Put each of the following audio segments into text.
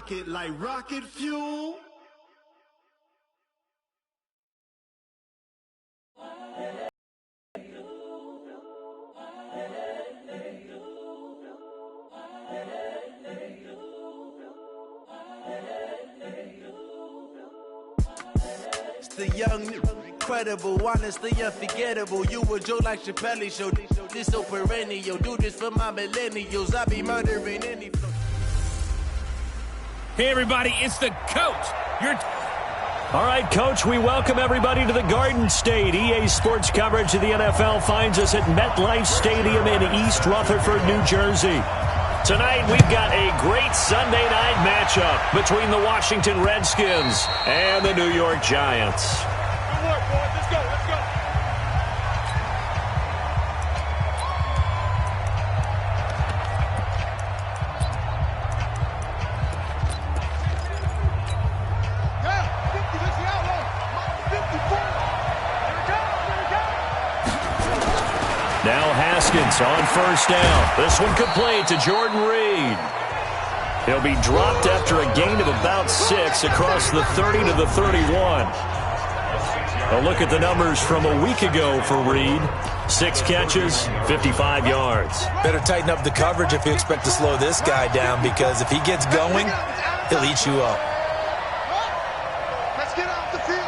rocket like rocket fuel. It's the young, incredible, honestly unforgettable. You a joke like Chappelle Show. This so perennial. Do this for my millennials. I be murdering any flow. Hey, everybody, it's the coach. All right, Coach, we welcome everybody to the Garden State. EA Sports coverage of the NFL finds us at MetLife Stadium in East Rutherford, New Jersey. Tonight, we've got a great Sunday night matchup between the Washington Redskins and the New York Giants. Good work, boys. Let's go. Let's go. Now Haskins on first down. This one complete to Jordan Reed. He'll be dropped after a gain of about 6 across the 30 to the 31. A look at the numbers from a week ago for Reed. 6 catches, 55 yards. Better tighten up the coverage if you expect to slow this guy down, because if he gets going, he'll eat you up. Let's get off the field.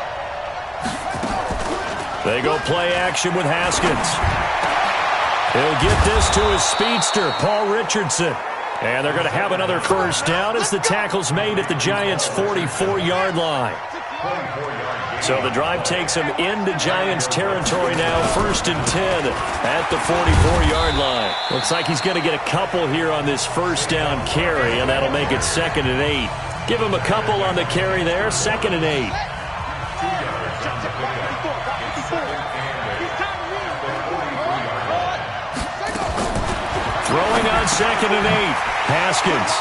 They go play action with Haskins. He'll get this to his speedster, Paul Richardson. And they're going to have another first down as the tackle's made at the Giants' 44-yard line. So the drive takes him into Giants territory now, 1st and 10 at the 44-yard line. Looks like he's going to get a couple here on this first down carry, and that'll make it 2nd and 8. Give him a couple on the carry there, 2nd and 8. Throwing on 2nd and 8. Haskins.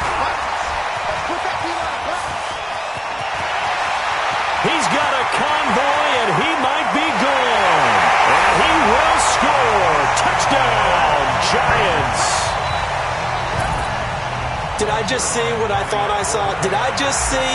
He's got a convoy, and he might be gone. And he will score. Touchdown, Giants. Did I just see what I thought I saw? Did I just see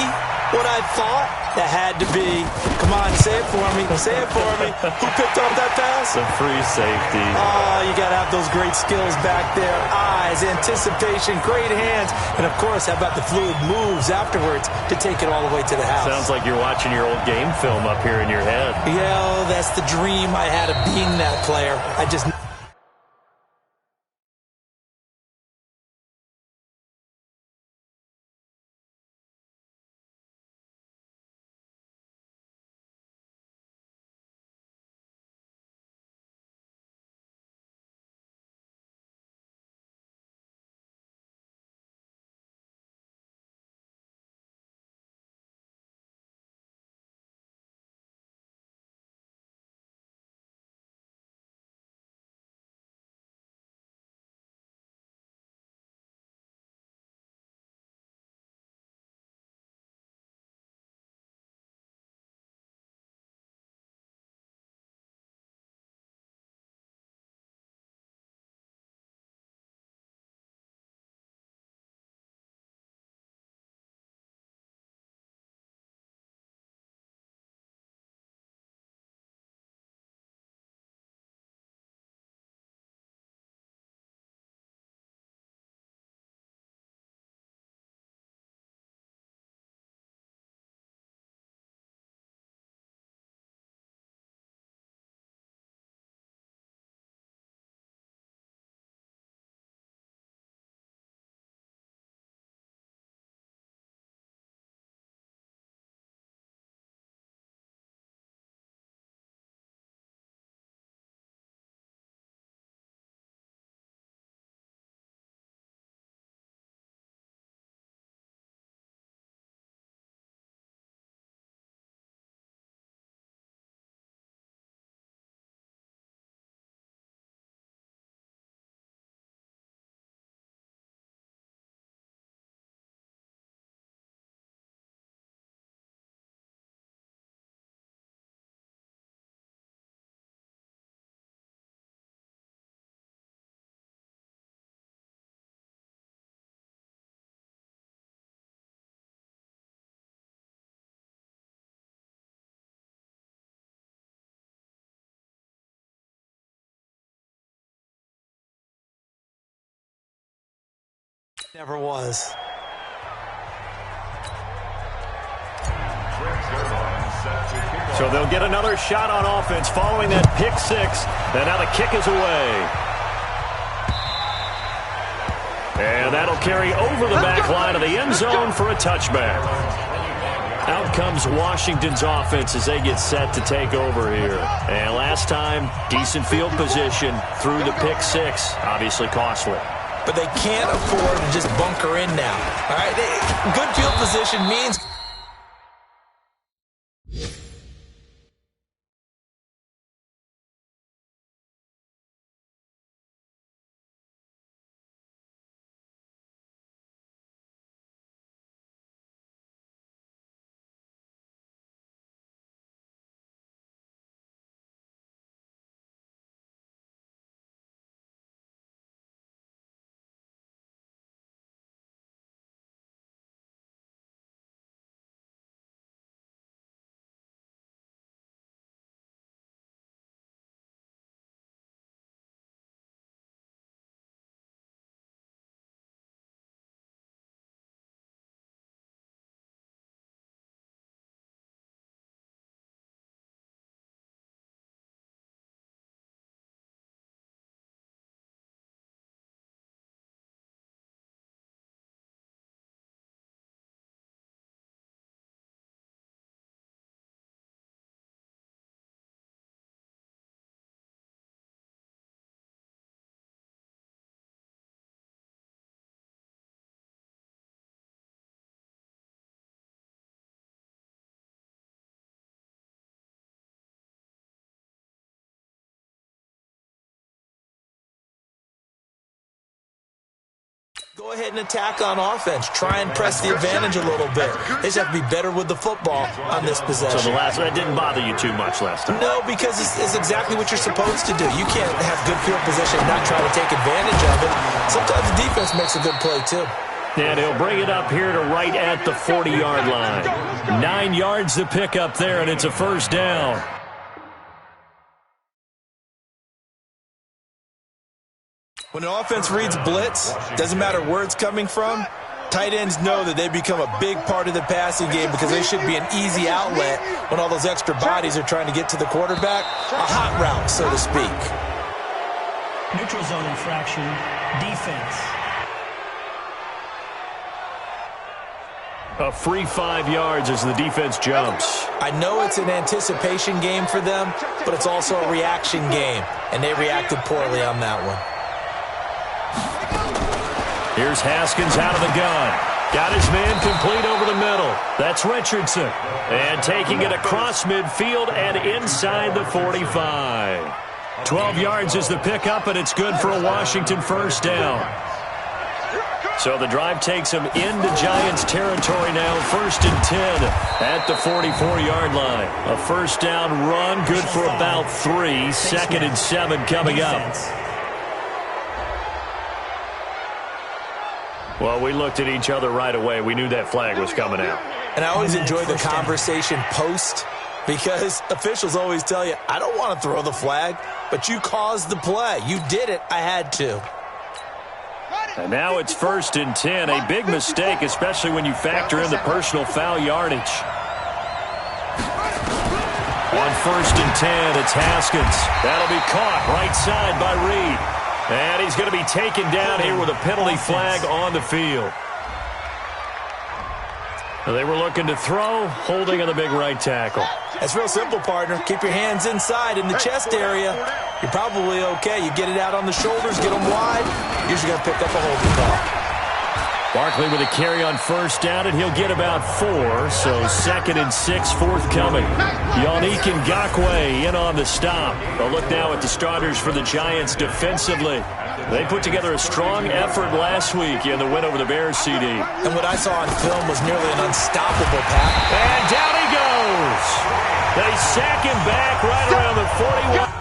what I thought? That had to be. Come on, say it for me. Say it for me. Who picked up that pass? The free safety. Oh, you got to have those great skills back there. Eyes, anticipation, great hands. And, of course, how about the fluid moves afterwards to take it all the way to the house? Sounds like you're watching your old game film up here in your head. Yeah, that's the dream I had of being that player. I just... Never was. So they'll get another shot on offense following that pick six. And now the kick is away. And that'll carry over the back line of the end zone for a touchback. Out comes Washington's offense as they get set to take over here. And last time, decent field position through the pick six. Obviously costly. But they can't afford to just bunker in now. All right, good field position means... Go ahead and attack on offense. Try and press the advantage a little bit. They just have to be better with the football on this possession. So the last one didn't bother you too much last time? No, because it's exactly what you're supposed to do. You can't have good field position and not try to take advantage of it. Sometimes the defense makes a good play, too. And he'll bring it up here to right at the 40-yard line. 9 yards to pick up there, and it's a first down. When an offense reads blitz, doesn't matter where it's coming from, tight ends know that they become a big part of the passing game because they should be an easy outlet when all those extra bodies are trying to get to the quarterback. A hot route, so to speak. Neutral zone infraction, defense. A free 5 yards as the defense jumps. I know it's an anticipation game for them, but it's also a reaction game, and they reacted poorly on that one. Here's Haskins out of the gun. Got his man complete over the middle. That's Richardson. And taking it across midfield and inside the 45. 12 yards is the pickup, and it's good for a Washington first down. So the drive takes him into Giants territory now. 1st and 10 at the 44-yard line. A first down run, good for about 3. 2nd and 7 coming up. Well, we looked at each other right away. We knew that flag was coming out. And I always enjoy the conversation post because officials always tell you, I don't want to throw the flag, but you caused the play. You did it. I had to. And now it's 1st and 10. A big mistake, especially when you factor in the personal foul yardage. On 1st and 10, it's Haskins. That'll be caught right side by Reed. And he's going to be taken down here with a penalty flag on the field. They were looking to throw, holding on the big right tackle. That's real simple, partner. Keep your hands inside in the chest area. You're probably okay. You get it out on the shoulders, get them wide. You're just going to pick up a holding call. Barkley with a carry on 1st down, and he'll get about 4. So 2nd and 6 forthcoming. Yannick Ngakoue in on the stop. A look now at the starters for the Giants defensively. They put together a strong effort last week in the win over the Bears, CD. And what I saw on film was nearly an unstoppable pass. And down he goes. They sack him back right around the 41.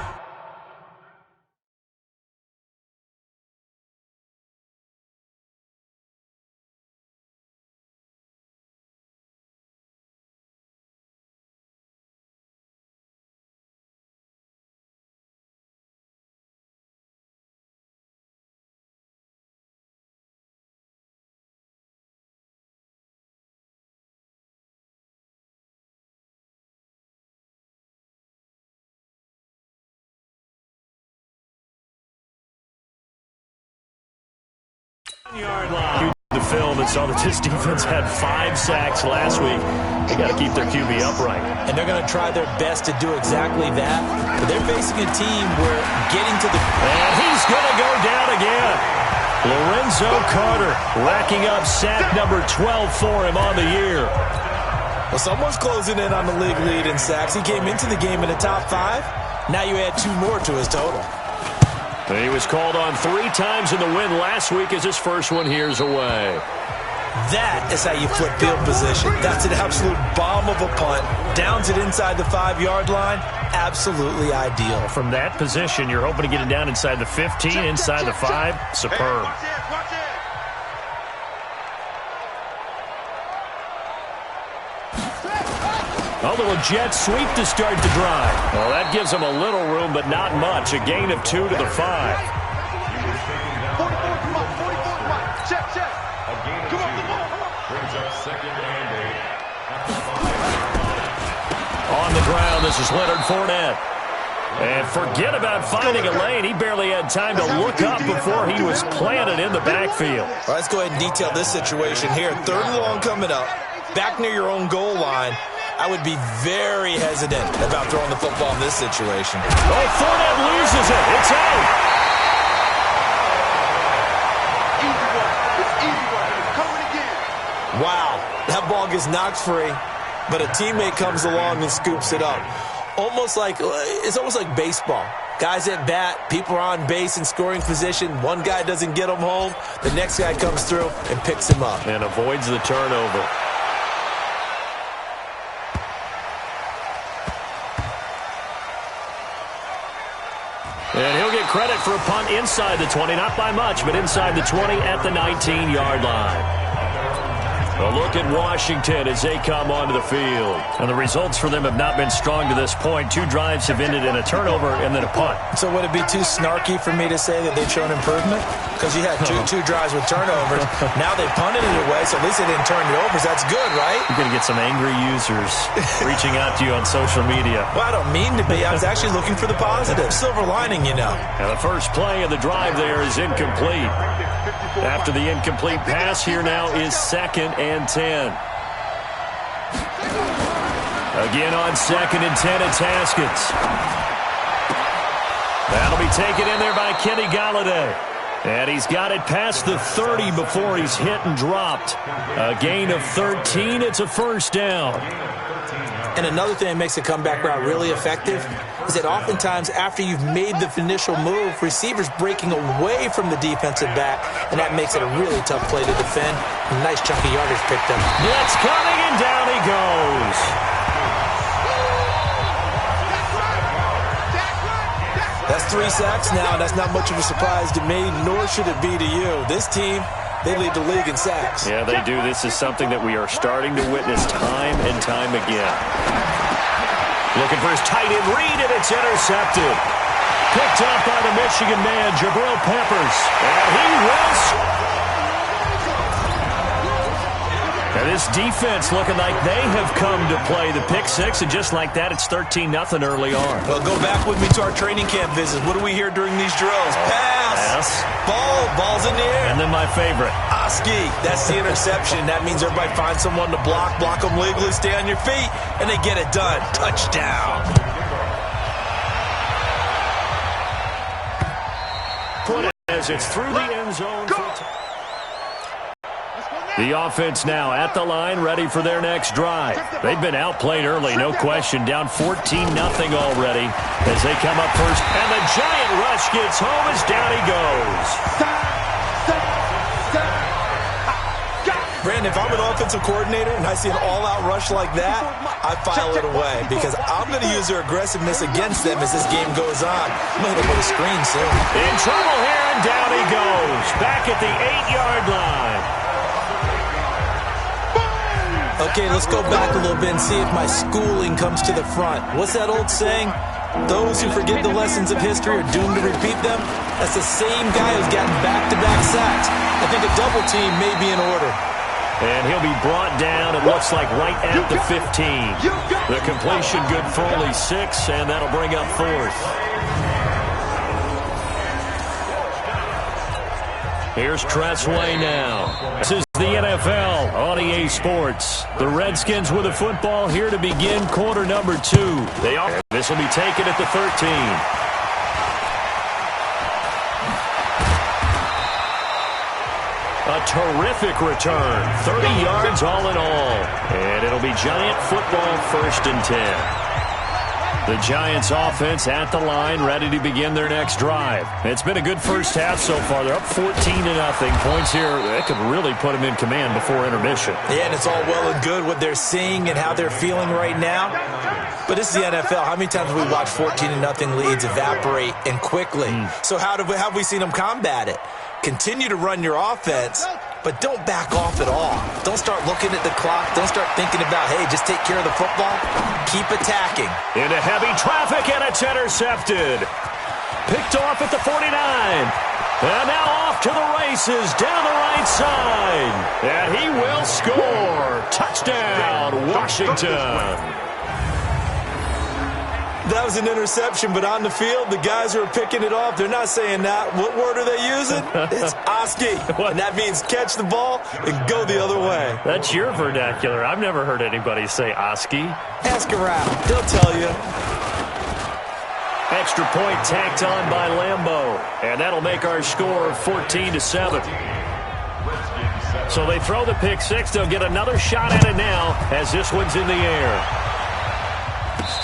Yard line. The film and saw that this defense had 5 sacks last week. They got to keep their QB upright. And they're going to try their best to do exactly that. But they're facing a team where getting to the... And he's going to go down again. Lorenzo Carter racking up sack number 12 for him on the year. Well, someone's closing in on the league lead in sacks. He came into the game in the top 5. Now you add 2 more to his total. He was called on 3 times in the win last week as his first one here's away. That is how you flip field position. That's an absolute bomb of a punt. Downs it inside the 5-yard line. Absolutely ideal. From that position, you're hoping to get it down inside the 15, inside the 5. Superb. A little jet sweep to start the drive. Well, that gives them a little room, but not much. A gain of 2 to the 5. 44, come on, 44, come on. Check. Come on, the ball. Brings up second and 8. On the ground, this is Leonard Fournette. And forget about finding a lane. He barely had time to look up before he was planted in the backfield. All right, let's go ahead and detail this situation here. 3rd and long coming up. Back near your own goal line. I would be very hesitant about throwing the football in this situation. Oh, Fournette loses it. It's out. Easy one. It's easy one. It's coming again. Wow, that ball gets knocked free, but a teammate comes along and scoops it up. It's almost like baseball. Guys at bat, people are on base in scoring position. One guy doesn't get him home. The next guy comes through and picks him up. And avoids the turnover. And he'll get credit for a punt inside the 20, not by much, but inside the 20 at the 19-yard line. A look at Washington as they come onto the field. And the results for them have not been strong to this point. 2 drives have ended in a turnover and then a punt. So would it be too snarky for me to say that they've shown improvement? Because you had two drives with turnovers. Now they punted it away, so at least they didn't turn it over. So that's good, right? You're going to get some angry users reaching out to you on social media. Well, I don't mean to be. I was actually looking for the positive. Silver lining, you know. And the first play of the drive there is incomplete. After the incomplete pass, here now is 2nd and 10. Again on 2nd and 10, it's Haskins. That'll be taken in there by Kenny Galladay. And he's got it past the 30 before he's hit and dropped. A gain of 13, it's a first down. And another thing that makes a comeback route really effective is that oftentimes after you've made the initial move, receivers breaking away from the defensive back, and that makes it a really tough play to defend. A nice chunk of yardage picked up. Blitz coming, and down he goes. That's 3 sacks now, and that's not much of a surprise to me, nor should it be to you. This team, they lead the league in sacks. Yeah, they do. This is something that we are starting to witness time and time again. Looking for his tight end read, and it's intercepted. Picked up by the Michigan man, Jabril Peppers. And he will. And this defense looking like they have come to play the pick 6, and just like that, it's 13-0 early on. Well, go back with me to our training camp visit. What do we hear during these drills? Pass. Ball's in the air. And then my favorite. Oski. That's the interception. That means everybody finds someone to block them legally, stay on your feet, and they get it done. Touchdown. Put it as it's through the end zone. The offense now at the line, ready for their next drive. They've been outplayed early, no question. Down 14-0 already as they come up first. And the giant rush gets home as down he goes. Brandon, if I'm an offensive coordinator and I see an all-out rush like that, I file it away because I'm going to use their aggressiveness against them as this game goes on. I'm going to hit him with a screen soon. In trouble here, and down he goes. Back at the 8-yard line. Okay, let's go back a little bit and see if my schooling comes to the front. What's that old saying? Those who forget the lessons of history are doomed to repeat them. That's the same guy who's gotten back-to-back sacks. I think a double team may be in order. And he'll be brought down, it looks like, right at the 15. The completion good for only 6, and that'll bring up 4th. Here's Tressway now. This is the NFL on EA Sports. The Redskins with the football here to begin quarter number 2. This will be taken at the 13. A terrific return. 30 yards all in all. And it'll be Giant football 1st and 10. The Giants offense at the line, ready to begin their next drive. It's been a good first half so far. They're up 14-0. Points here, that could really put them in command before intermission. Yeah, and it's all well and good what they're seeing and how they're feeling right now. But this is the NFL. How many times have we watched 14-0 leads evaporate and quickly? So how have we seen them combat it? Continue to run your offense, but don't back off at all. Don't start looking at the clock. Don't start thinking about, hey, just take care of the football. Keep attacking. Into heavy traffic, and it's intercepted. Picked off at the 49. And now off to the races down the right side. And he will score. Touchdown, Washington. That was an interception, but on the field, the guys who are picking it off, they're not saying that. What word are they using? It's Oski. And that means catch the ball and go the other way. That's your vernacular. I've never heard anybody say Oski. Ask around. They'll tell you. Extra point tacked on by Lambeau. And that'll make our score 14-7. So they throw the pick six. They'll get another shot at it now as this one's in the air.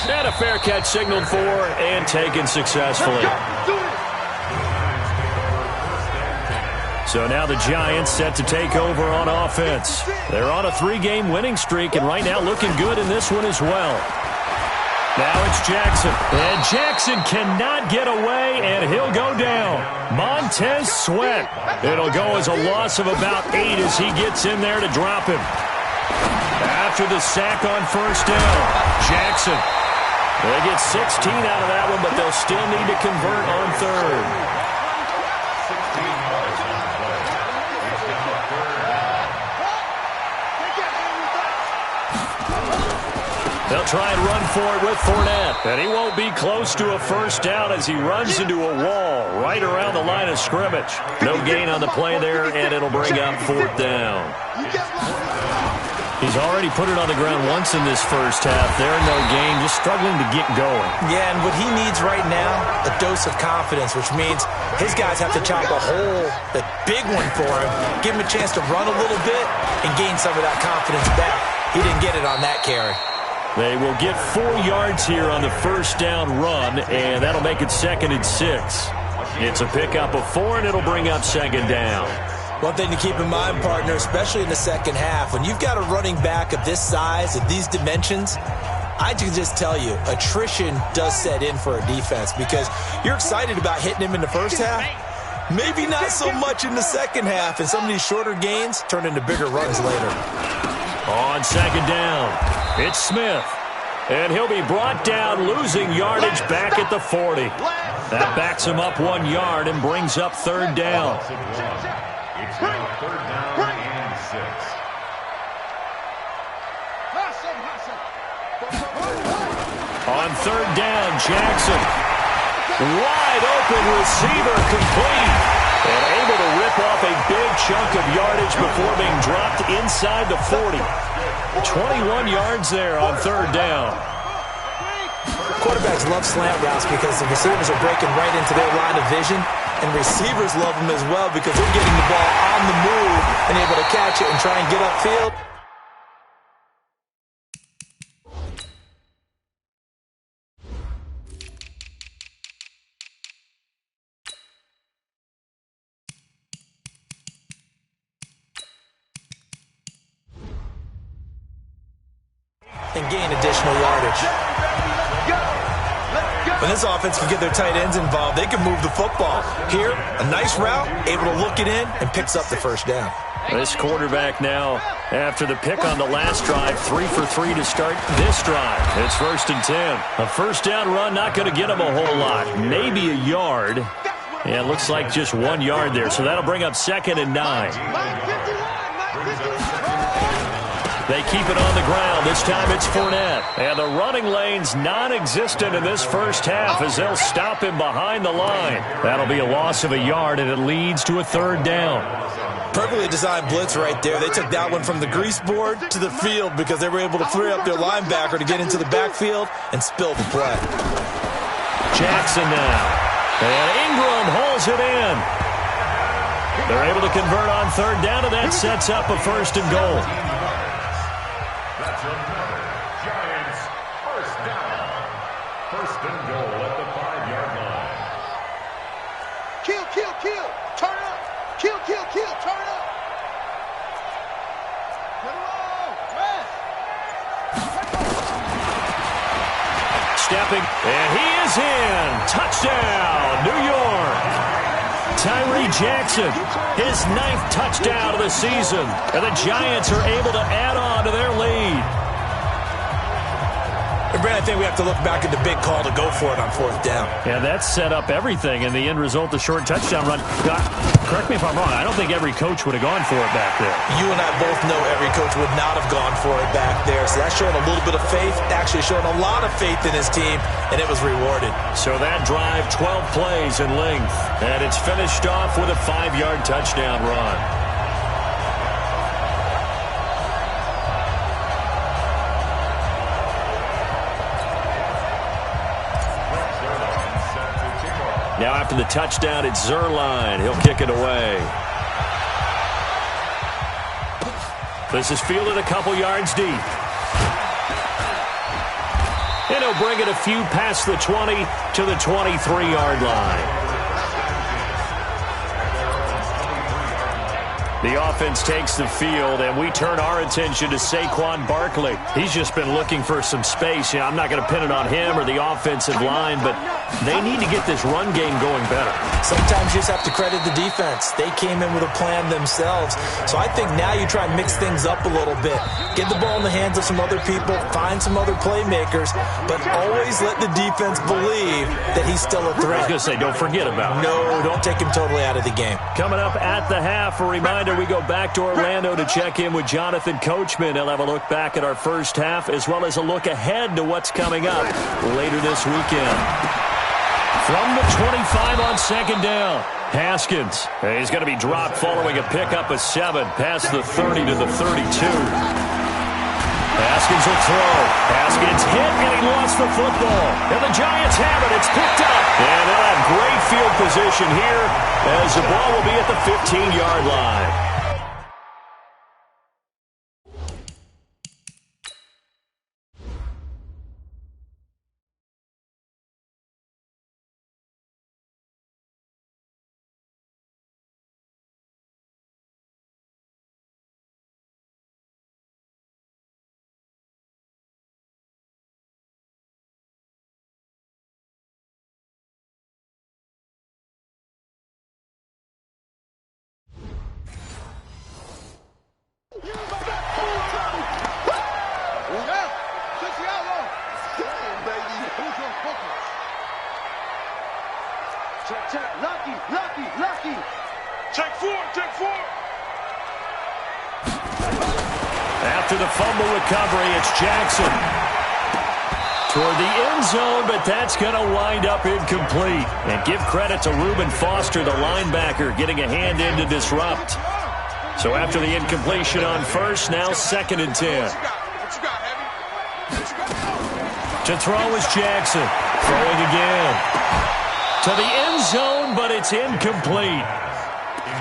And a fair catch signaled for and taken successfully. So now the Giants set to take over on offense. They're on a 3-game winning streak and right now looking good in this one as well. Now it's Jackson. And Jackson cannot get away and he'll go down. Montez Sweat. It'll go as a loss of about 8 as he gets in there to drop him. After the sack on first down, Jackson. They get 16 out of that one, but they'll still need to convert on third. They'll try and run for it with Fournette, and he won't be close to a first down as he runs into a wall right around the line of scrimmage. No gain on the play there, and it'll bring up 4th down. He's already put it on the ground once in this first half. There, no gain, just struggling to get going. Yeah, and what he needs right now, a dose of confidence, which means his guys have to chop a hole, a big one for him, give him a chance to run a little bit and gain some of that confidence back. He didn't get it on that carry. They will get 4 yards here on the first down run, and that'll make it 2nd and 6. It's a pickup of 4, and it'll bring up 2nd down. One thing to keep in mind, partner, especially in the second half, when you've got a running back of this size, of these dimensions, I can just tell you, attrition does set in for a defense because you're excited about hitting him in the first half. Maybe not so much in the second half, and some of these shorter gains turn into bigger runs later. On 2nd down, it's Smith. And he'll be brought down, losing yardage back at the 40. That backs him up 1 yard and brings up 3rd down. It's now 3rd down and 6. On 3rd down, Jackson. Wide open receiver complete. And able to rip off a big chunk of yardage before being dropped inside the 40. 21 yards there on 3rd down. Quarterbacks love slant routes because the receivers are breaking right into their line of vision, and receivers love them as well because they're getting the ball on the move and able to catch it and try and get upfield. And gain additional yardage. When this offense can get their tight ends involved, they can move the football. Here, a nice route, able to look it in, and picks up the first down. This quarterback now, after the pick on the last drive, 3 for 3 to start this drive. It's 1st and 10. A first down run, not going to get him a whole lot. Maybe a yard. Yeah, it looks like just 1 yard there, so that'll bring up 2nd and 9. They keep it on the ground. This time it's Fournette. And the running lane's non-existent in this first half as they'll stop him behind the line. That'll be a loss of a yard, and it leads to a third down. Perfectly designed blitz right there. They took that one from the grease board to the field because they were able to free up their linebacker to get into the backfield and spill the play. Jackson now. And Ingram hauls it in. They're able to convert on third down, and that sets up a first and goal. That's another Giants first down. First and goal at the 5-yard line. Kill, kill, kill. Turn it up. Kill, kill, kill. Turn it up. Get along. Rest. Stepping, and he is in. Touchdown, New York. Tyree Jackson, his 9th touchdown of the season. And the Giants are able to add on to their lead. And Brad, I think we have to look back at the big call to go for it on fourth down. Yeah, that set up everything, and the end result, the short touchdown run. Correct me if I'm wrong, I don't think every coach would have gone for it back there. You and I both know every coach would not have gone for it back there. So that's showing a little bit of faith, actually showing a lot of faith in his team, and it was rewarded. So that drive, 12 plays in length, and it's finished off with a 5-yard touchdown run. Now after the touchdown, it's Zerline. He'll kick it away. This is fielded a couple yards deep. And he'll bring it a few past the 20 to the 23-yard line. The offense takes the field, and we turn our attention to Saquon Barkley. He's just been looking for some space. I'm not going to pin it on him or the offensive line, but they need to get this run game going better. Sometimes you just have to credit the defense. They came in with a plan themselves. So I think now you try and mix things up a little bit. Get the ball in the hands of some other people, find some other playmakers, but always let the defense believe that he's still a threat. I was going to say, don't forget about him. No, don't take him totally out of the game. Coming up at the half, a reminder, we go back to Orlando to check in with Jonathan Coachman. He'll have a look back at our first half as well as a look ahead to what's coming up later this weekend. From the 25 on second down, Haskins. He's going to be dropped following a pickup of 7 past the 30 to the 32. Haskins will throw. Haskins hit, and he lost the football. And the Giants have it. It's picked up. And they'll have great field position here as the ball will be at the 15-yard line. Lucky. Check four. After the fumble recovery, it's Jackson. Toward the end zone, but that's going to wind up incomplete. And give credit to Reuben Foster, the linebacker, getting a hand in to disrupt. So after the incompletion on first, now 2nd and 10. To throw is Jackson. Throwing again. To the end zone, but it's incomplete.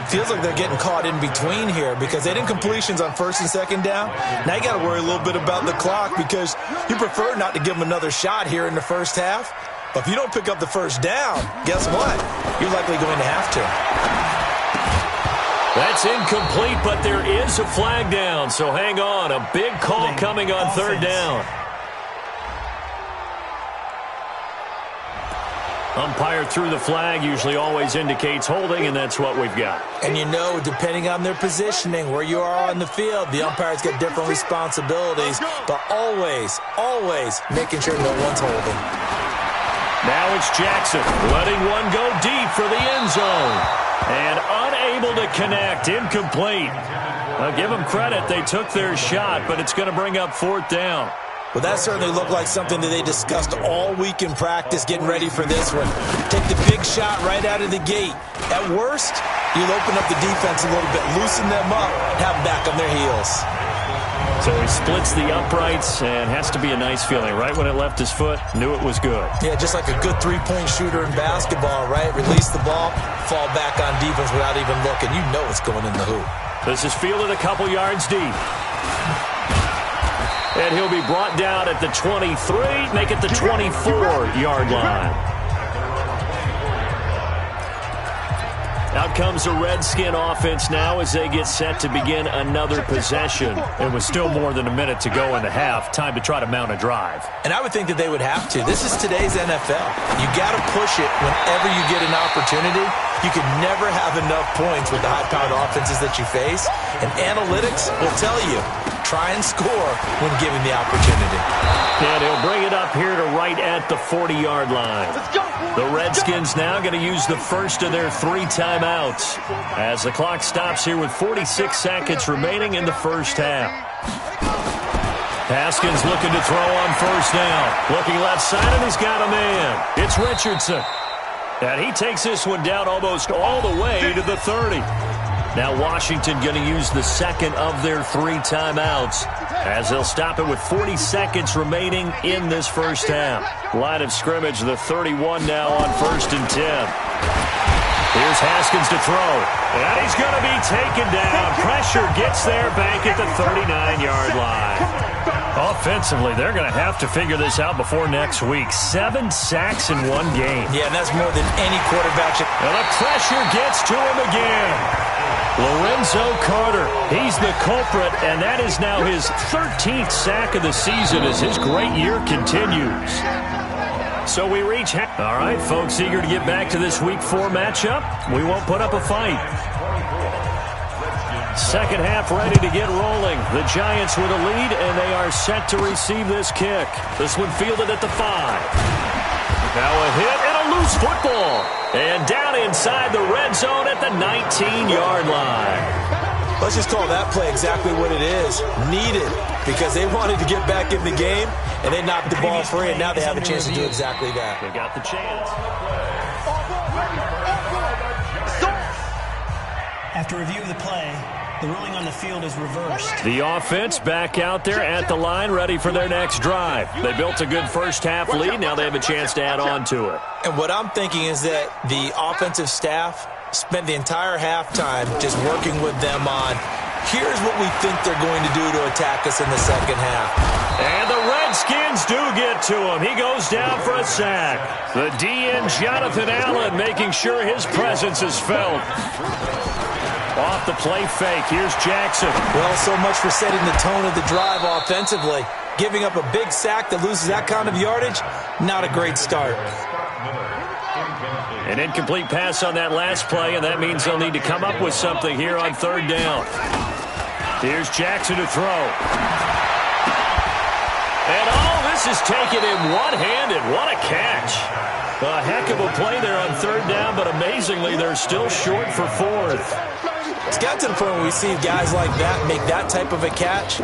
Feels like they're getting caught in between here because they didn't completions on 1st and 2nd down. Now you got to worry a little bit about the clock because you prefer not to give them another shot here in the first half. But if you don't pick up the first down, guess what? You're likely going to have to. That's incomplete, but there is a flag down, so hang on. A big call coming on 3rd down. Umpire threw the flag, usually always indicates holding, and that's what we've got. And you know, depending on their positioning, where you are on the field, the umpires get different responsibilities, but always making sure no one's holding. Now it's Jackson letting one go deep for the end zone. And unable to connect. Incomplete. I'll give them credit. They took their shot, but it's going to bring up 4th down. Well, that certainly looked like something that they discussed all week in practice, getting ready for this one. Take the big shot right out of the gate. At worst, you'll open up the defense a little bit, loosen them up, and have them back on their heels. So he splits the uprights, and has to be a nice feeling. Right when it left his foot, knew it was good. Yeah, just like a good three-point shooter in basketball, right? Release the ball, fall back on defense without even looking. You know it's going in the hoop. This is fielded a couple yards deep. And he'll be brought down at the 23, make it the 24-yard line. Out comes the Redskin offense now as they get set to begin another possession. It was still more than a minute to go in the half. Time to try to mount a drive. And I would think that they would have to. This is today's NFL. You got to push it whenever you get an opportunity. You can never have enough points with the high-powered offenses that you face. And analytics will tell you, try and score when given the opportunity. And he'll bring it up here to right at the 40-yard line. The Redskins now going to use the first of their 3 timeouts as the clock stops here with 46 seconds remaining in the first half. Haskins looking to throw on first down. Looking left side, and he's got a man. It's Richardson. And he takes this one down almost all the way to the 30. Now Washington going to use the second of their 3 timeouts as they'll stop it with 40 seconds remaining in this first half. Line of scrimmage, the 31 now on 1st and 10. Here's Haskins to throw. And he's going to be taken down. Pressure gets there back at the 39-yard line. Offensively, they're going to have to figure this out before next week. 7 sacks in 1 game. Yeah, and that's more than any quarterback should. And the pressure gets to him again. Lorenzo Carter, he's the culprit, and that is now his 13th sack of the season as his great year continues. So we reach... All right, folks, eager to get back to this Week 4 matchup. We won't put up a fight. Second half ready to get rolling. The Giants with a lead, and they are set to receive this kick. This one fielded at the 5. Now a hit and a loose football. And down inside the red zone at the 19-yard line. Let's just call that play exactly what it is. Needed, because they wanted to get back in the game, and they knocked the ball free, and now they have a chance to do exactly that. They got the chance. After review of the play, the ruling on the field is reversed. The offense back out there at the line, ready for their next drive. They built a good first half lead. Now they have a chance to add on to it. And what I'm thinking is that the offensive staff spent the entire halftime just working with them on, here's what we think they're going to do to attack us in the second half. And the Redskins do get to him. He goes down for a sack. The DN, Jonathan Allen, making sure his presence is felt. Off the play fake, here's Jackson. Well, so much for setting the tone of the drive offensively. Giving up a big sack that loses that kind of yardage, not a great start. An incomplete pass on that last play, and that means they'll need to come up with something here on 3rd down. Here's Jackson to throw. And this is taken in one-handed. What a catch. A heck of a play there on 3rd down, but amazingly, they're still short for 4th. It's got to the point where we see guys like that make that type of a catch.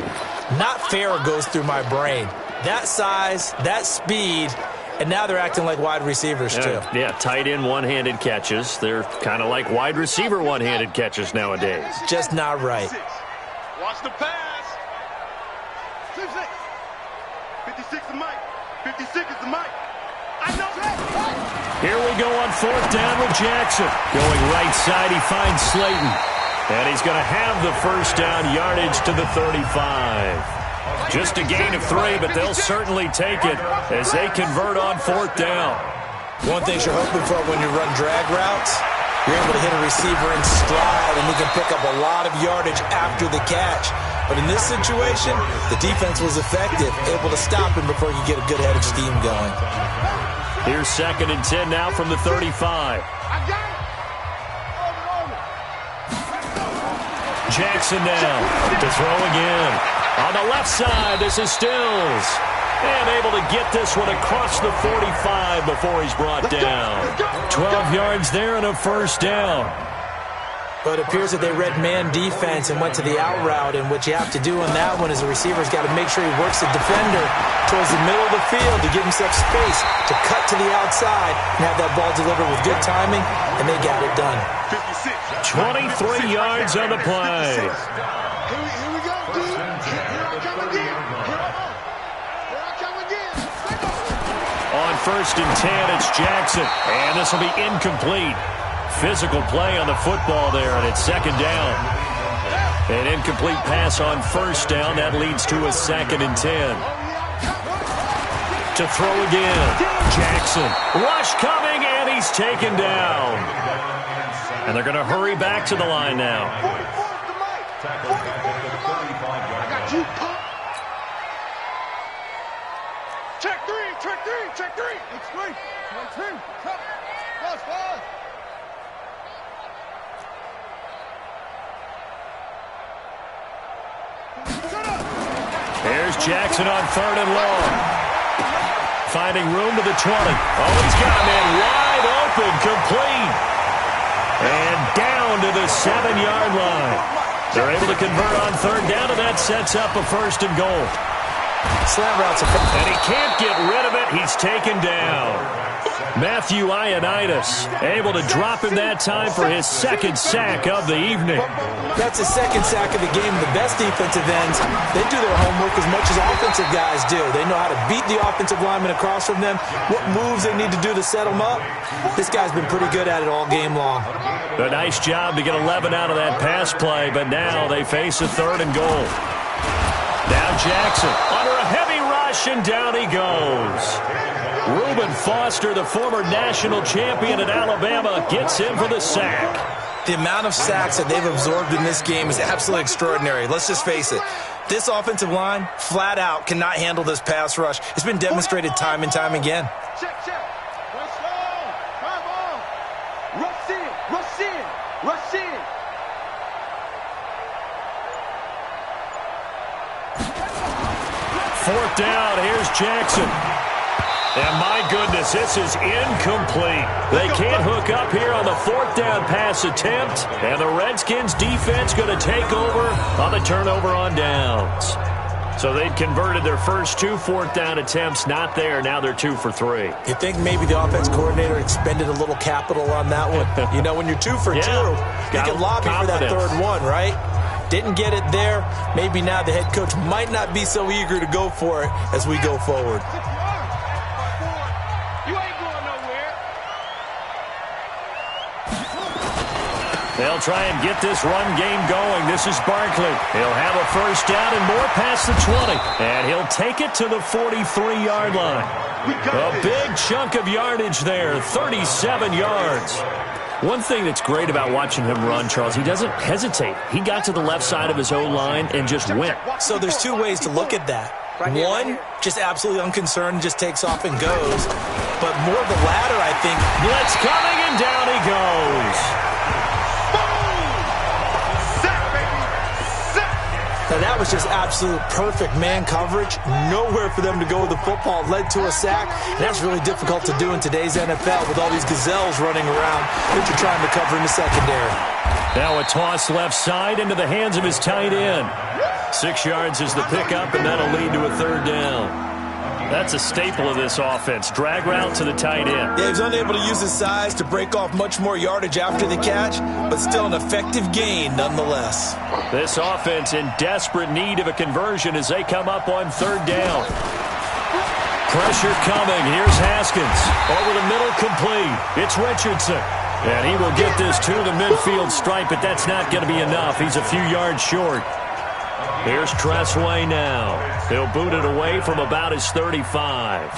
Not fair goes through my brain. That size, that speed, and now they're acting like wide receivers too. Yeah, tight end one-handed catches. They're kind of like wide receiver one-handed catches nowadays. Just not right. Watch the pass. 56 is Mike. 56 is the Mike. I know that. Here we go on 4th down with Jackson. Going right side, he finds Slayton. And he's going to have the first down yardage to the 35. Just a gain of 3, but they'll certainly take it as they convert on 4th down. One thing you're hoping for when you run drag routes, you're able to hit a receiver in stride, and he can pick up a lot of yardage after the catch. But in this situation, the defense was effective, able to stop him before you get a good head of steam going. Here's 2nd and 10 now from the 35. Jackson now to throw again. On the left side, this is Stills. And able to get this one across the 45 before he's brought down. 12 yards there and a first down. But it appears that they read man defense and went to the out route, and what you have to do on that one is the receiver's got to make sure he works the defender towards the middle of the field to give himself space to cut to the outside and have that ball delivered with good timing, and they got it done. 23 yards on the play. Here we go, dude. Here I come again. Here I come again. On 1st and 10, it's Jackson, and this will be incomplete. Physical play on the football there, and it's 2nd down. An incomplete pass on 1st down. That leads to a 2nd and 10. To throw again. Jackson. Rush coming, and he's taken down. And they're going to hurry back to the line now. I got you, punk. Check three. It's three. 1, 2. Fast. Here's Jackson on 3rd and long. Finding room to the 20. Oh, he's got a man wide open, complete. And down to the 7-yard line. They're able to convert on 3rd down, and that sets up a 1st and goal. Slant routes. And he can't get rid of it. He's taken down. Matthew Ioannidis able to drop him that time for his 2nd sack of the evening. That's his 2nd sack of the game. The best defensive ends, they do their homework as much as offensive guys do. They know how to beat the offensive lineman across from them, what moves they need to do to set them up. This guy's been pretty good at it all game long. A nice job to get 11 out of that pass play, but now they face a 3rd and goal. Now Jackson under a heavy rush, and down he goes. Reuben Foster, the former national champion at Alabama, gets in for the sack. The amount of sacks that they've absorbed in this game is absolutely extraordinary. Let's just face it. This offensive line, flat out, cannot handle this pass rush. It's been demonstrated time and time again. Check. Rush on. Come on. Rush in. 4th down, here's Jackson. And my goodness, this is incomplete. They can't hook up here on the 4th down pass attempt. And the Redskins defense going to take over on the turnover on downs. So they'd converted their first 2 4th down attempts. Not there. Now they're 2 for 3. You think maybe the offense coordinator expended a little capital on that one? You know, when you're 2 for 2, you can lobby for that 3rd one, right? Didn't get it there. Maybe now the head coach might not be so eager to go for it as we go forward. They'll try and get this run game going. This is Barkley. He'll have a 1st down and more past the 20. And he'll take it to the 43-yard line. A big chunk of yardage there, 37 yards. One thing that's great about watching him run, Charles, he doesn't hesitate. He got to the left side of his O-line and just went. So there's 2 ways to look at that. One, just absolutely unconcerned, just takes off and goes. But more the latter, I think. Blitz coming, and down he goes. Now that was just absolute perfect man coverage. Nowhere for them to go with the football. Led to a sack. And that's really difficult to do in today's NFL with all these gazelles running around that you're trying to cover in the secondary. Now a toss left side into the hands of his tight end. 6 yards is the pickup, and that'll lead to a 3rd down. That's a staple of this offense. Drag route to the tight end. Yeah, he's unable to use his size to break off much more yardage after the catch, but still an effective gain nonetheless. This offense in desperate need of a conversion as they come up on 3rd down. Pressure coming. Here's Haskins. Over the middle, complete. It's Richardson. And he will get this to the midfield stripe, but that's not going to be enough. He's a few yards short. Here's Tressway now. He'll boot it away from about his 35.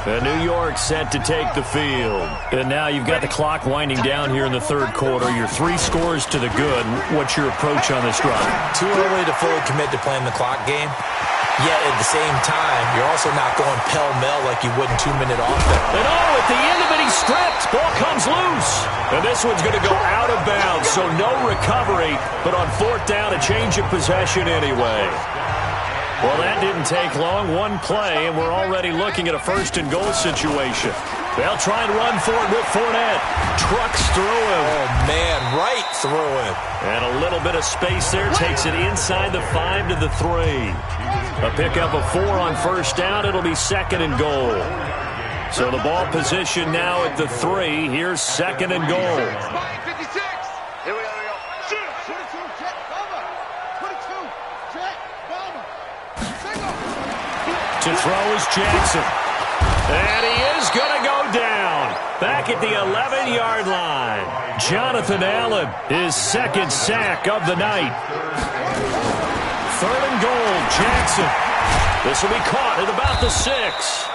And New York set to take the field. And now you've got the clock winding down here in the 3rd quarter. You're 3 scores to the good. What's your approach on this drive? Too early to fully commit to playing the clock game. Yet at the same time, you're also not going pell-mell like you would in 2-minute offense. And at the end of it, he's stripped. Ball comes loose. And this one's going to go out of bounds, so no recovery. But on 4th down, a change of possession anyway. Well, that didn't take long. One play, and we're already looking at a first-and-goal situation. They'll try and run for it with Fournette. Trucks through him. Oh, man, right through him. And a little bit of space there. Takes it inside the 5 to the 3. A pickup of 4 on first down. It'll be second and goal. So the ball position now at the 3. Here's second and goal. To throw is Jackson. And he is going to go down. Back at the 11-yard line. Jonathan Allen, his second sack of the night. Third and goal, Jackson. This will be caught at about the 6.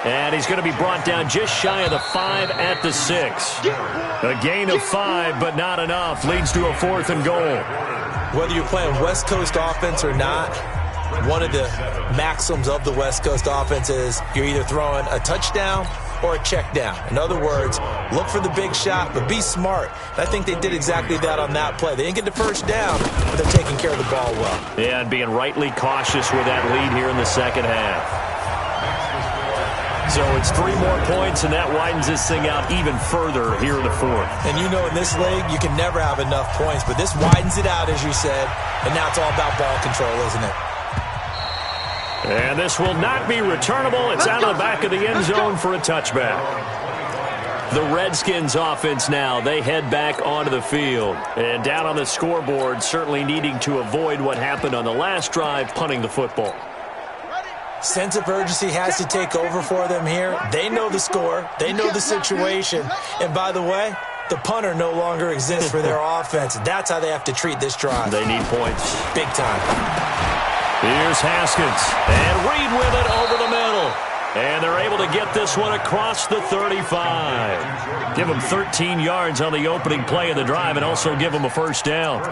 And he's going to be brought down just shy of the 5 at the 6. A gain of 5, but not enough. Leads to a 4th and goal. Whether you're playing West Coast offense or not, one of the maxims of the West Coast offense is you're either throwing a touchdown or a check down. In other words, look for the big shot, but be smart. And I think they did exactly that on that play. They didn't get the first down, but they're taking care of the ball well. Yeah, and being rightly cautious with that lead here in the second half. So it's 3 more points, and that widens this thing out even further here in the 4th. And you know in this league, you can never have enough points, but this widens it out, as you said, and now it's all about ball control, isn't it? And this will not be returnable. It's out of the back of the end zone for a touchback. The Redskins offense now, they head back onto the field. And down on the scoreboard, certainly needing to avoid what happened on the last drive, punting the football. Sense of urgency has to take over for them here. They know the score. They know the situation. And by the way, the punter no longer exists for their offense. That's how they have to treat this drive. They need points. Big time. Here's Haskins. And Reed with it over the middle. And they're able to get this one across the 35. Give them 13 yards on the opening play of the drive and also give them a first down.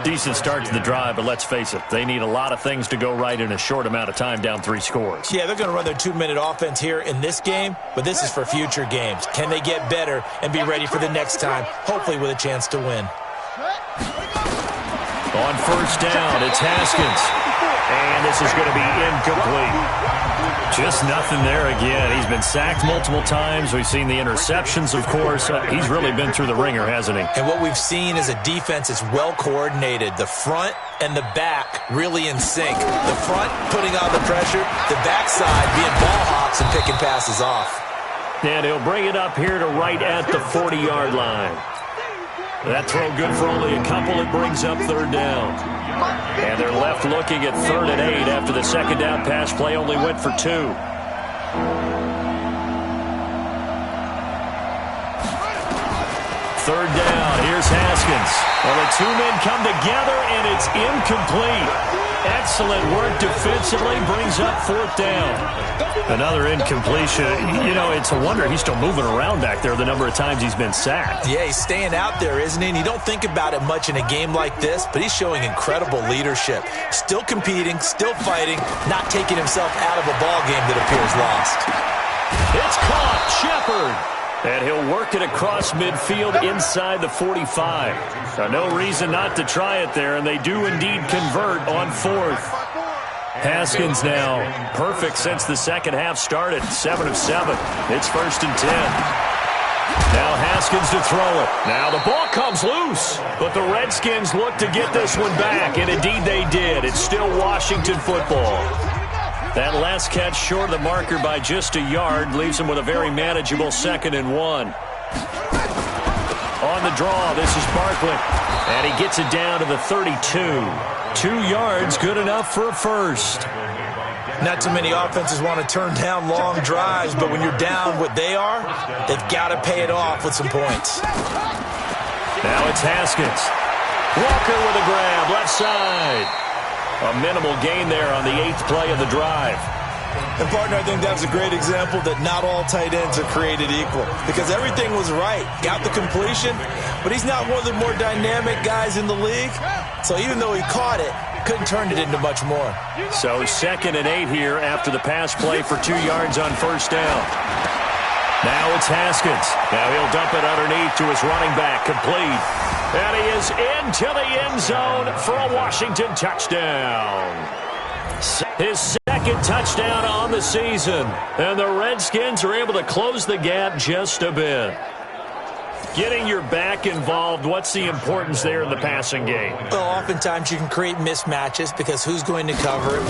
Decent start to the drive, but let's face it, they need a lot of things to go right in a short amount of time, down 3 scores. Yeah, they're going to run their 2-minute offense here in this game, but this is for future games. Can they get better and be ready for the next time, hopefully with a chance to win? On first down, it's Haskins. And this is going to be incomplete. Just nothing there again. He's been sacked multiple times. We've seen the interceptions, of course. He's really been through the ringer, hasn't he? And what we've seen is a defense that's well coordinated. The front and the back really in sync. The front putting on the pressure, the backside being ball hawks and picking passes off. And he'll bring it up here to right at the 40-yard line. That throw good for only a couple. It brings up third down. And they're left looking at 3rd and 8 after the second down pass play only went for 2. Third down. Here's Haskins. Well, the 2 men come together, and it's incomplete. Excellent work defensively. Brings up 4th down. Another incompletion. You know, it's a wonder he's still moving around back there the number of times he's been sacked. Yeah, he's staying out there, isn't he? And you don't think about it much in a game like this, but he's showing incredible leadership. Still competing, still fighting, not taking himself out of a ball game that appears lost. It's caught. Shepard. And he'll work it across midfield inside the 45. Now, no reason not to try it there, and they do indeed convert on 4th. Haskins now perfect since the second half started. 7 of 7. It's 1st and 10. Now Haskins to throw it. Now the ball comes loose, but the Redskins look to get this one back, and indeed they did. It's still Washington football. That last catch short of the marker by just a yard leaves him with a very manageable 2nd and 1. On the draw, this is Barkley. And he gets it down to the 32. 2 yards, good enough for a first. Not too many offenses want to turn down long drives, but when you're down what they are, they've got to pay it off with some points. Now it's Haskins. Walker with a grab, left side. A minimal gain there on the 8th play of the drive. And, partner, I think that was a great example that not all tight ends are created equal, because everything was right. Got the completion, but he's not one of the more dynamic guys in the league. So even though he caught it, couldn't turn it into much more. So 2nd and 8 here after the pass play for 2 yards on first down. Now it's Haskins. Now he'll dump it underneath to his running back, complete. And he is into the end zone for a Washington touchdown. His second touchdown on the season. And the Redskins are able to close the gap just a bit. Getting your back involved, what's the importance there in the passing game? Well, oftentimes you can create mismatches because who's going to cover him?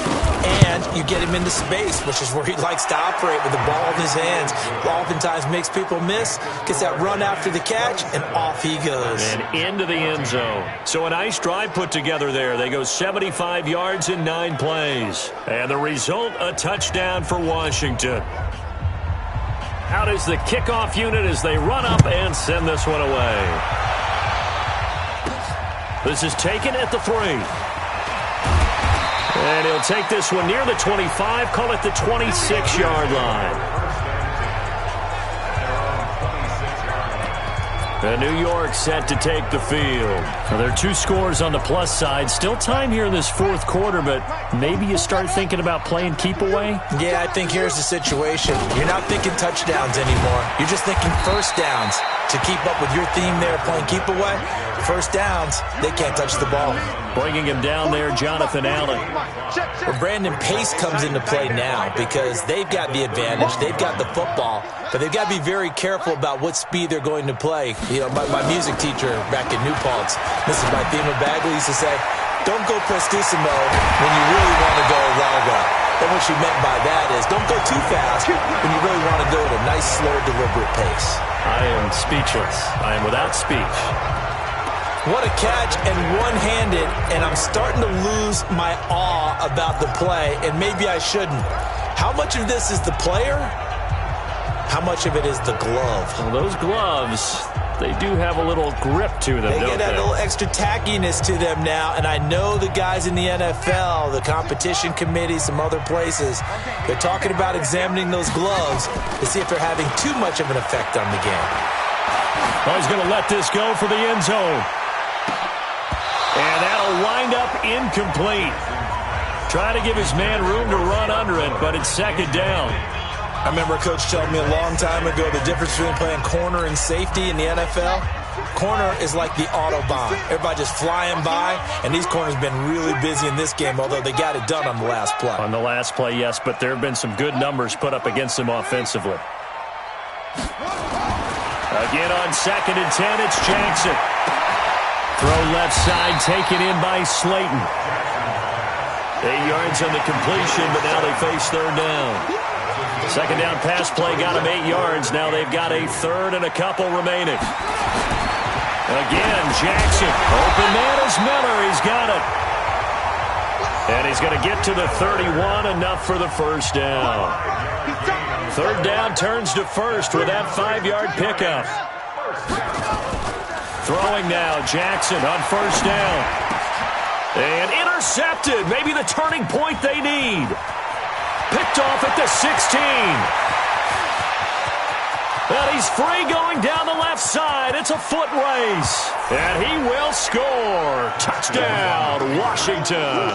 And you get him into space, which is where he likes to operate with the ball in his hands. Oftentimes makes people miss, gets that run after the catch, and off he goes. And into the end zone. So a nice drive put together there. They go 75 yards in 9 plays. And the result, a touchdown for Washington. Out is the kickoff unit as they run up and send this one away. This is taken at the 3. And he'll take this one near the 25, call it the 26-yard line. And New York set to take the field. Now, there are 2 scores on the plus side. Still time here in this fourth quarter, but maybe you start thinking about playing keep away? Yeah, I think here's the situation. You're not thinking touchdowns anymore. You're just thinking first downs. To keep up with your theme there, playing keep away, first downs, they can't touch the ball. Bringing him down there, Jonathan Allen. Well, Brandon Pace comes into play now because they've got the advantage. They've got the football, but they've got to be very careful about what speed they're going to play. You know, my music teacher back in New Paltz, this is my theme of Bagley, used to say, don't go prestissimo when you really want to go largo. And what she meant by that is don't go too fast when you really want to go at a nice, slow, deliberate pace. I am speechless. I am without speech. What a catch, and one-handed, and I'm starting to lose my awe about the play, and maybe I shouldn't. How much of this is the player? How much of it is the glove? Well, those gloves, they do have a little grip to them, They don't get that they? little extra tackiness to them now, and I know the guys in the NFL, the competition committee, some other places, they're talking about examining those gloves to see if they're having too much of an effect on the game. Well, he's going to let this go for the end zone. And that'll wind up incomplete. Trying to give his man room to run under it, but it's second down. I remember a coach telling me a long time ago the difference between playing corner and safety in the NFL. Corner is like the Autobahn. Everybody just flying by, and these corners have been really busy in this game, although they got it done on the last play. On the last play, yes, but there have been some good numbers put up against them offensively. Again on 2nd and 10, it's Jackson. Throw left side, taken in by Slayton. 8 yards on the completion, but now they face third down. Second down pass play got them 8 yards. Now they've got a third and a couple remaining. Again, Jackson. Open man is Miller. He's got it. And he's going to get to the 31, enough for the first down. Third down turns to first with that 5-yard pickup. Throwing now, Jackson on first down. And intercepted. Maybe the turning point they need. Picked off at the 16. And he's free going down the left side. It's a foot race. And he will score. Touchdown, Washington.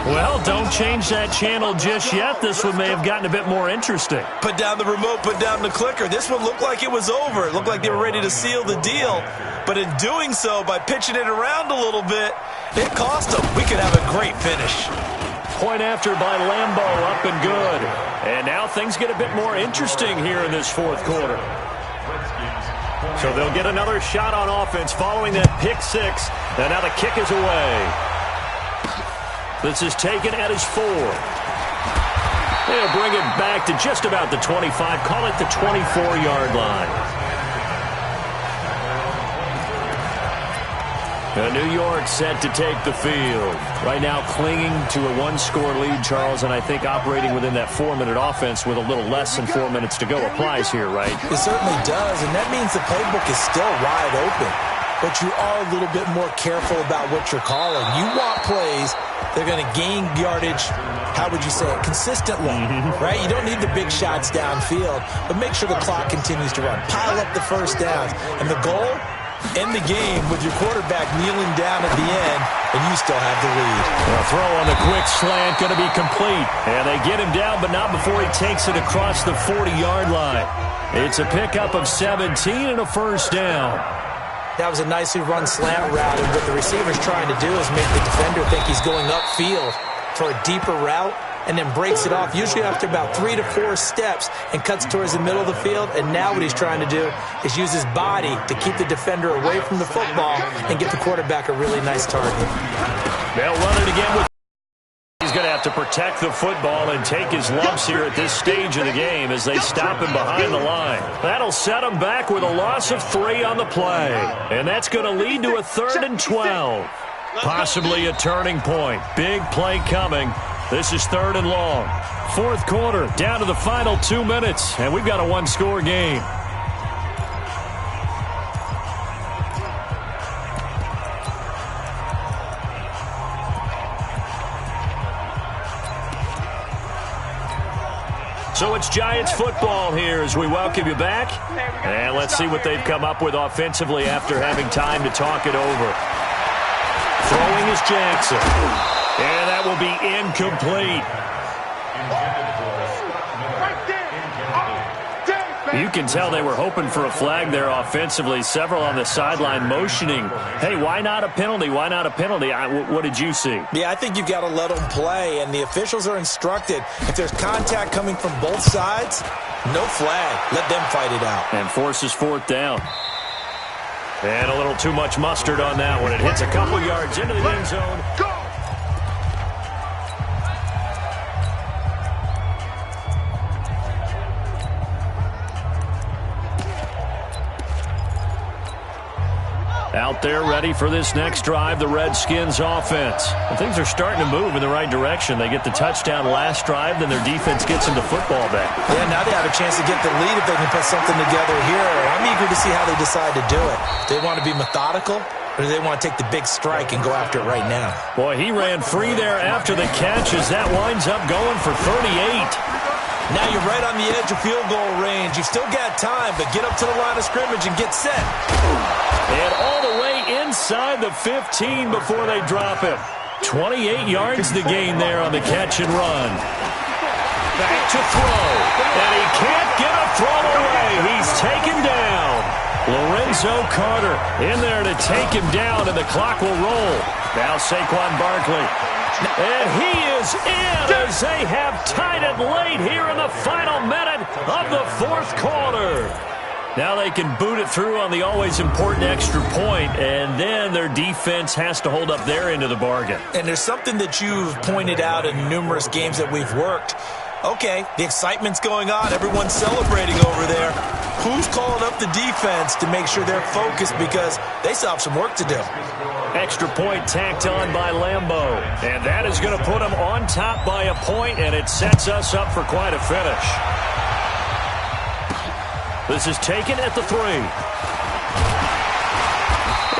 Well, don't change that channel just yet. This one may have gotten a bit more interesting. Put down the remote, put down the clicker. This one looked like it was over. It looked like they were ready to seal the deal. But in doing so, by pitching it around a little bit, it cost them. We could have a great finish. Point after by Lambeau, up and good. And now things get a bit more interesting here in this fourth quarter. So they'll get another shot on offense following that pick 6. And now the kick is away. This is taken at his 4. They'll bring it back to just about the 25. Call it the 24-yard line. New York set to take the field. Right now clinging to a 1-score lead, Charles, and I think operating within that 4-minute offense with a little less than 4 minutes to go applies here, right? It certainly does, and that means the playbook is still wide open. But you are a little bit more careful about what you're calling. You want plays that are going to gain yardage, how would you say it, consistently, right? You don't need the big shots downfield, but make sure the clock continues to run. Pile up the first downs. And the goal? End the game with your quarterback kneeling down at the end, and you still have the lead. A throw on the quick slant going to be complete. And they get him down, but not before he takes it across the 40-yard line. It's a pickup of 17 and a first down. That was a nicely run slant route, and what the receiver's trying to do is make the defender think he's going upfield for a deeper route, and then breaks it off, usually after about 3 to 4 steps, and cuts towards the middle of the field. And now what he's trying to do is use his body to keep the defender away from the football and get the quarterback a really nice target. They'll run it again with... He's going to have to protect the football and take his lumps here at this stage of the game as they stop him behind the line. That'll set him back with a loss of 3 on the play. And that's going to lead to a 3rd and 12. Possibly a turning point. Big play coming. This is 3rd and long. 4th quarter, down to the final 2 minutes, and we've got a 1-score game. So it's Giants football here as we welcome you back. And let's see what they've come up with offensively after having time to talk it over. Throwing is Jackson. And that will be incomplete. You can tell they were hoping for a flag there offensively. Several on the sideline motioning, hey, why not a penalty? Why not a penalty? What did you see? Yeah, I think you've got to let them play, and the officials are instructed. If there's contact coming from both sides, no flag. Let them fight it out. And forces 4th down. And a little too much mustard on that one. It hits a couple yards into the end zone. Out there ready for this next drive, the Redskins offense. And things are starting to move in the right direction. They get the touchdown last drive, then their defense gets them the football back. Yeah, now they have a chance to get the lead if they can put something together here. I'm eager to see how they decide to do it. Do they want to be methodical, or do they want to take the big strike and go after it right now? Boy, he ran free there after the catch as that winds up going for 38. Now you're right on the edge of field goal range. You've still got time, but get up to the line of scrimmage and get set. And all the way inside the 15 before they drop him. 28 yards the gain there on the catch and run. Back to throw. And he can't get a throw away. He's taken down. Lorenzo Carter in there to take him down, and the clock will roll. Now Saquon Barkley. And he is in as they have tied it late here in the final minute of the 4th quarter. Now they can boot it through on the always important extra point, and then their defense has to hold up their end of the bargain. And there's something that you've pointed out in numerous games that we've worked. Okay, the excitement's going on. Everyone's celebrating over there. Who's calling up the defense to make sure they're focused, because they still have some work to do? Extra point tacked on by Lambeau. And that is going to put them on top by a point, and it sets us up for quite a finish. This is taken at the 3.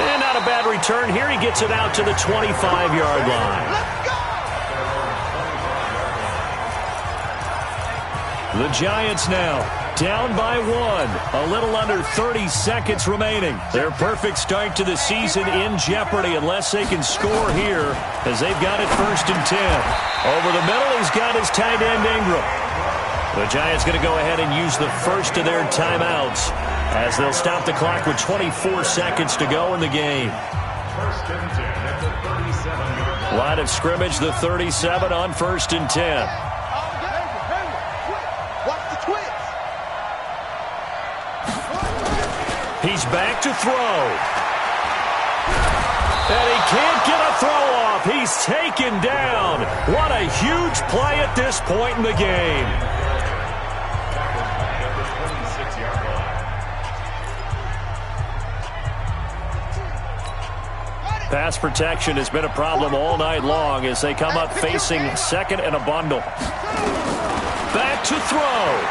And not a bad return here. He gets it out to the 25-yard line. The Giants now down by 1. A little under 30 seconds remaining. Their perfect start to the season in jeopardy unless they can score here, as they've got it 1st and 10. Over the middle, he's got his tight end Ingram. The Giants going to go ahead and use the first of their timeouts as they'll stop the clock with 24 seconds to go in the game. 1st and 10 at the 37-yard line. Line of scrimmage, the 37 on 1st and 10. He's back to throw. And he can't get a throw off. He's taken down. What a huge play at this point in the game. Pass protection has been a problem all night long as they come up facing 2nd and a bundle. Back to throw.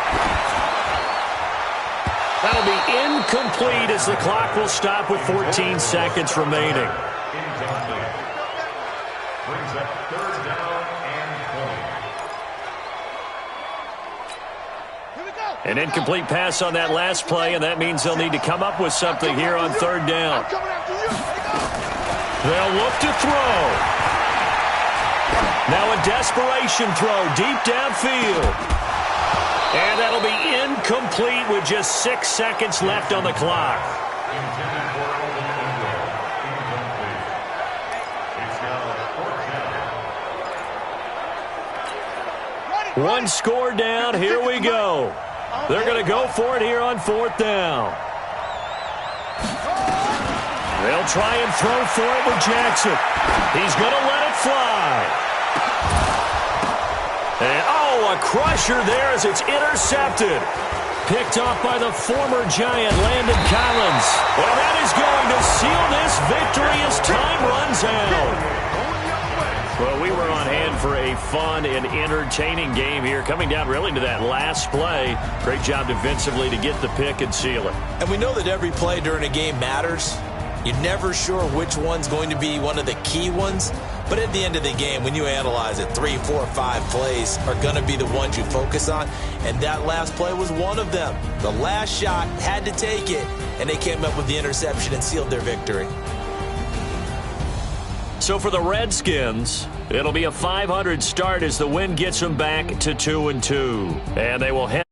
That'll be incomplete as the clock will stop with 14 seconds remaining. Incomplete. Brings up 3rd down and 20. An incomplete pass on that last play, and that means they'll need to come up with something here on 3rd down. They'll look to throw. Now a desperation throw deep downfield. And that'll be incomplete with just 6 seconds left on the clock. Intended for One score down. Here we go. They're going to go for it here on 4th down. They'll try and throw for it with Jackson. He's going to let it fly. And, a crusher there as it's intercepted. Picked off by the former Giant, Landon Collins. Well, that is going to seal this victory as time runs out. Well, we were on hand for a fun and entertaining game here, coming down really to that last play. Great job defensively to get the pick and seal it. And we know that every play during a game matters. You're never sure which one's going to be one of the key ones. But at the end of the game, when you analyze it, 3, 4, 5 plays are going to be the ones you focus on. And that last play was one of them. The last shot had to take it, and they came up with the interception and sealed their victory. So for the Redskins, it'll be a 500 start as the win gets them back to 2-2. And they will head